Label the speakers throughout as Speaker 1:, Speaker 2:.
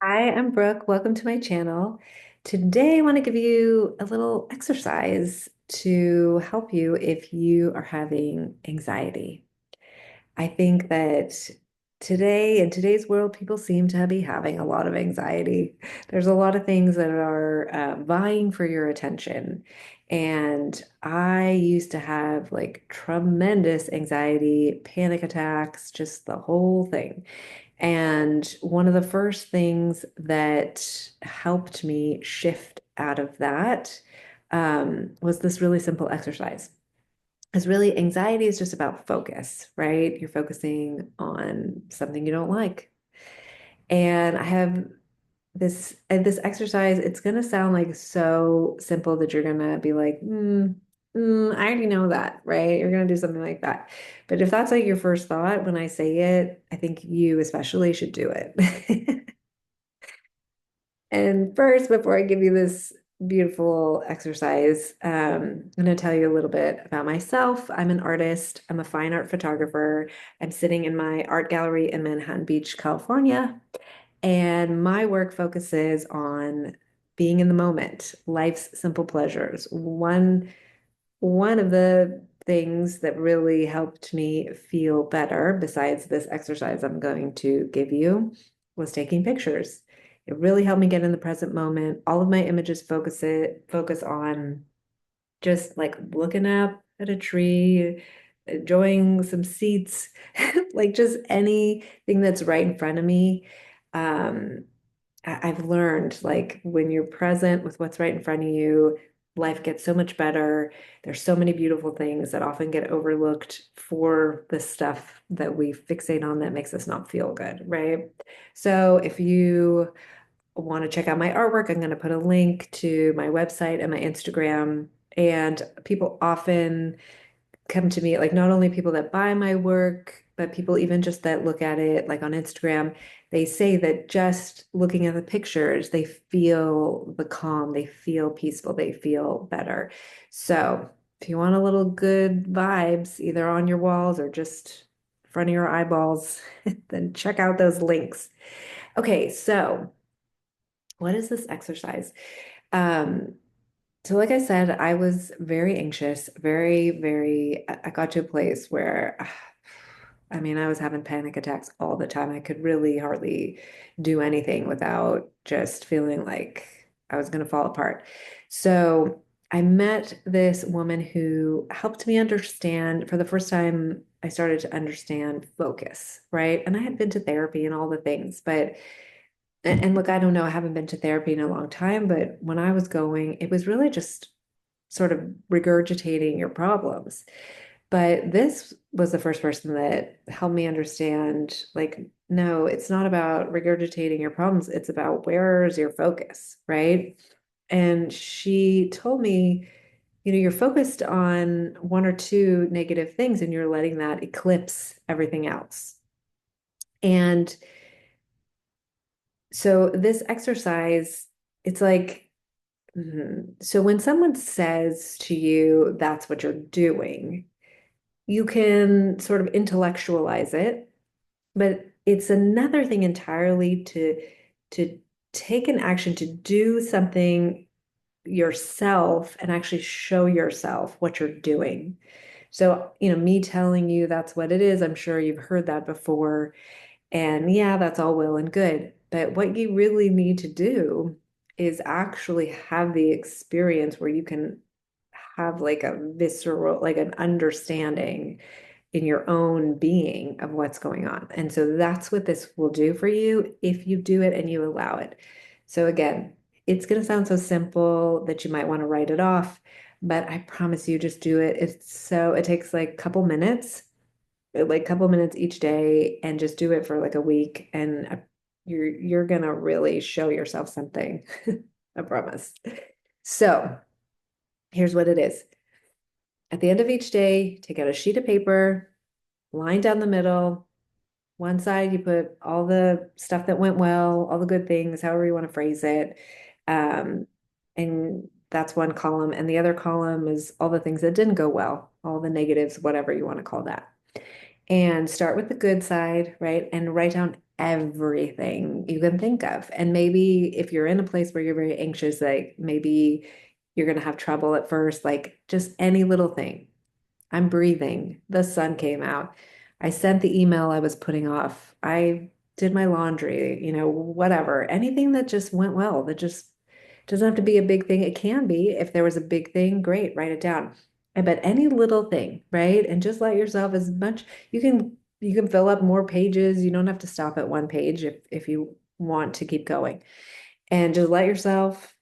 Speaker 1: Hi, I'm Brooke. Welcome to my channel. Today, I want to give you a little exercise to help you if you are having anxiety. I think that today, in today's world, people seem to be having a lot of anxiety. There's a lot of things that are vying for your attention. And I used to have like tremendous anxiety, panic attacks, just the whole thing. And one of the first things that helped me shift out of that was this really simple exercise. Because really, anxiety is just about focus, right? You're focusing on something you don't like. And I have this exercise, it's gonna sound like so simple that you're gonna be like, I already know that, right? You're gonna do something like that. But if that's like your first thought when I say it, I think you especially should do it. And first, before I give you this beautiful exercise, I'm going to tell you a little bit about myself. I'm an artist, I'm a fine art photographer. I'm sitting in my art gallery in Manhattan Beach, California, and my work focuses on being in the moment, life's simple pleasures. One of the things that really helped me feel better, besides this exercise I'm going to give you, was taking pictures. It really helped me get in the present moment. All of my images focus on just like looking up at a tree, enjoying some seats, like just anything that's right in front of me. Um, I've learned like when you're present with what's right in front of you, life gets so much better. There's so many beautiful things that often get overlooked for the stuff that we fixate on that makes us not feel good, right? So if you want to check out my artwork, I'm going to put a link to my website and my Instagram. And people often come to me, like not only people that buy my work, but people even just that look at it like on Instagram, they say that just looking at the pictures, they feel the calm, they feel peaceful, they feel better. So if you want a little good vibes, either on your walls or just in front of your eyeballs, then check out those links. Okay, so what is this exercise? Um, so like I said, I was very anxious, I got to a place where, I mean, I was having panic attacks all the time. I could really hardly do anything without just feeling like I was going to fall apart. So I met this woman who helped me understand, for the first time, I started to understand focus, right? And I had been to therapy and all the things, but and look, I don't know, I haven't been to therapy in a long time, but when I was going, it was really just sort of regurgitating your problems. But this was the first person that helped me understand, like, no, it's not about regurgitating your problems. It's about where's your focus, right? And she told me, you're focused on one or two negative things and you're letting that eclipse everything else. And so this exercise, it's like, so when someone says to you, that's what you're doing, you can sort of intellectualize it, but it's another thing entirely to take an action to do something yourself and actually show yourself what you're doing. So, me telling you that's what it is, I'm sure you've heard that before. And yeah, that's all well and good. But what you really need to do is actually have the experience where you can have like a visceral, like an understanding in your own being of what's going on. And so that's what this will do for you if you do it and you allow it. So again, it's going to sound so simple that you might want to write it off, but I promise you just do it. It takes like a couple minutes, like a couple minutes each day, and just do it for like a week and you're going to really show yourself something. I promise. So, here's what it is. At the end of each day, take out a sheet of paper, line down the middle. One side, you put all the stuff that went well, all the good things, however you want to phrase it. Um, and that's one column. And the other column is all the things that didn't go well, all the negatives, whatever you want to call that. And start with the good side, right? And write down everything you can think of. And maybe if you're in a place where you're very anxious, like maybe you're going to have trouble at first, like just any little thing. I'm breathing. The sun came out. I sent the email I was putting off. I did my laundry, whatever. Anything that just went well, that just doesn't have to be a big thing. It can be. If there was a big thing, great, write it down. But any little thing, right? And just let yourself as much you can fill up more pages. You don't have to stop at one page if you want to keep going. And just let yourself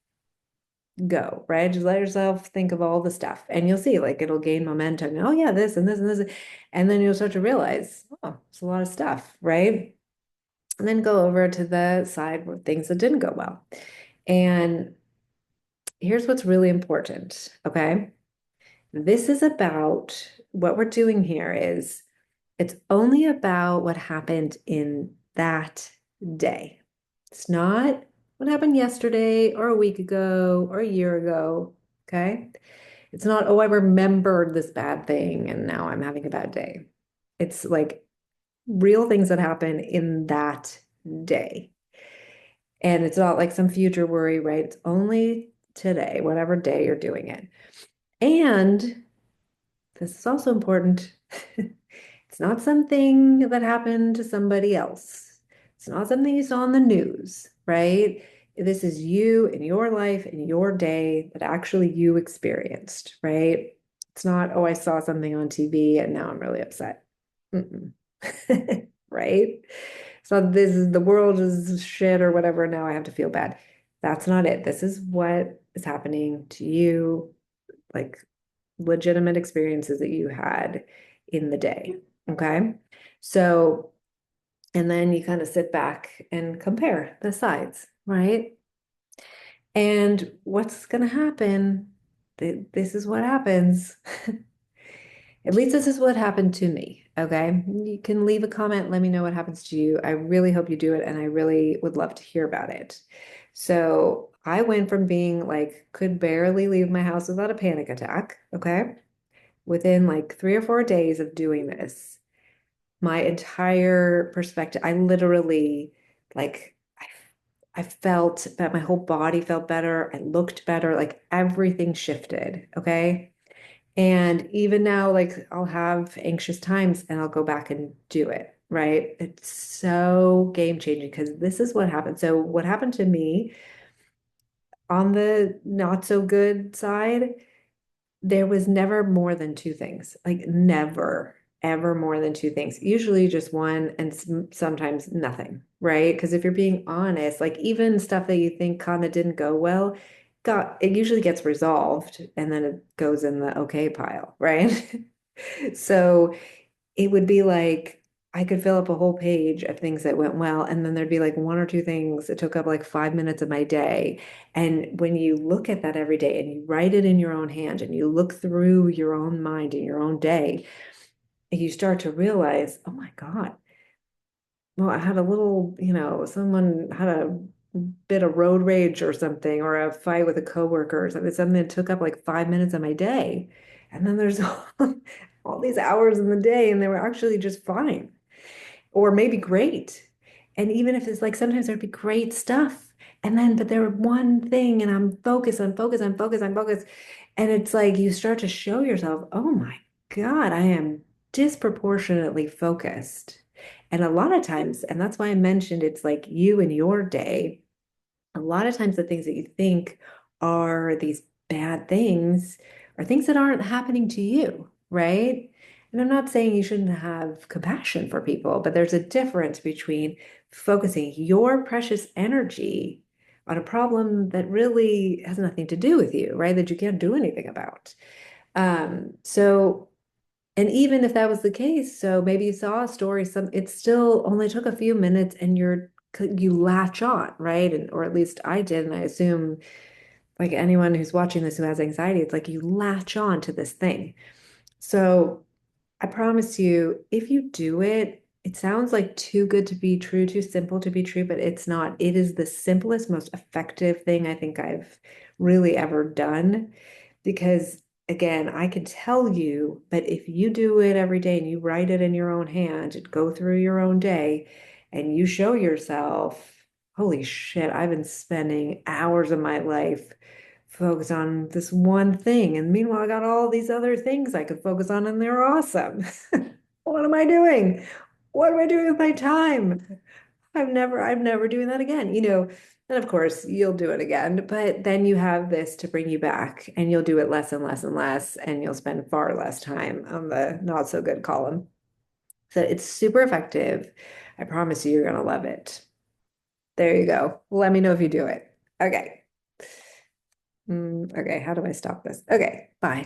Speaker 1: go, right? Just let yourself think of all the stuff and you'll see like it'll gain momentum. Oh yeah, this and this and this. And then you'll start to realize, oh, it's a lot of stuff, right? And then go over to the side where things that didn't go well. And here's what's really important, okay? This is about what we're doing here is it's only about what happened in that day. It's not what happened yesterday or a week ago or a year ago, okay? It's not, oh, I remembered this bad thing and now I'm having a bad day. It's like real things that happen in that day. And it's not like some future worry, right? It's only today, whatever day you're doing it. And this is also important. It's not something that happened to somebody else. It's not something you saw on the news, right? This is you in your life, in your day that actually you experienced, right? It's not, oh, I saw something on TV and now I'm really upset. Mm-mm. Right? So this is the world is shit or whatever. Now I have to feel bad. That's not it. This is what is happening to you, like legitimate experiences that you had in the day. Okay. So, and then you kind of sit back and compare the sides, right? And what's going to happen? This is what happens. At least this is what happened to me. Okay. You can leave a comment, let me know what happens to you. I really hope you do it, and I really would love to hear about it. So I went from being like, could barely leave my house without a panic attack. Okay. Within like 3 or 4 days of doing this, my entire perspective, I literally like, I felt that my whole body felt better. I looked better. Like everything shifted. Okay. And even now, like I'll have anxious times and I'll go back and do it, right? It's so game changing because this is what happened. So, what happened to me on the not so good side, there was never more than two things, like never, ever more than two things. Usually just one and sometimes nothing, right? Because if you're being honest, like even stuff that you think kind of didn't go well, it usually gets resolved and then it goes in the okay pile, right? So it would be like I could fill up a whole page of things that went well, and then there'd be like one or two things that took up like 5 minutes of my day. And when you look at that every day and you write it in your own hand and you look through your own mind in your own day, you start to realize, oh my God, well, I had a little, someone had a bit of road rage or something, or a fight with a coworker or something that took up like 5 minutes of my day. And then there's all these hours in the day, and they were actually just fine or maybe great. And even if it's like sometimes there'd be great stuff. And then, but there were one thing, and I'm focused, I'm focused, I'm focused, I'm focused. And it's like you start to show yourself, oh my God, I am disproportionately focused. And a lot of times, and that's why I mentioned it's like you and your day, a lot of times the things that you think are these bad things are things that aren't happening to you, right? And I'm not saying you shouldn't have compassion for people, but there's a difference between focusing your precious energy on a problem that really has nothing to do with you, right? That you can't do anything about. So and even if that was the case, so maybe you saw a story, it still only took a few minutes and you latch on, right? And or at least I did, and I assume like anyone who's watching this who has anxiety, it's like you latch on to this thing. So I promise you, if you do it, it sounds like too good to be true, too simple to be true, but it's not. It is the simplest, most effective thing I think I've really ever done. Because again, I can tell you, but if you do it every day and you write it in your own hand and go through your own day, and you show yourself, holy shit, I've been spending hours of my life focused on this one thing. And meanwhile, I got all these other things I could focus on, and they're awesome. What am I doing? What am I doing with my time? I'm never doing that again, And of course, you'll do it again, but then you have this to bring you back, and you'll do it less and less and less, and you'll spend far less time on the not so good column. So it's super effective. I promise you, you're gonna love it. There you go. Let me know if you do it. Okay. Okay, how do I stop this? Okay, bye.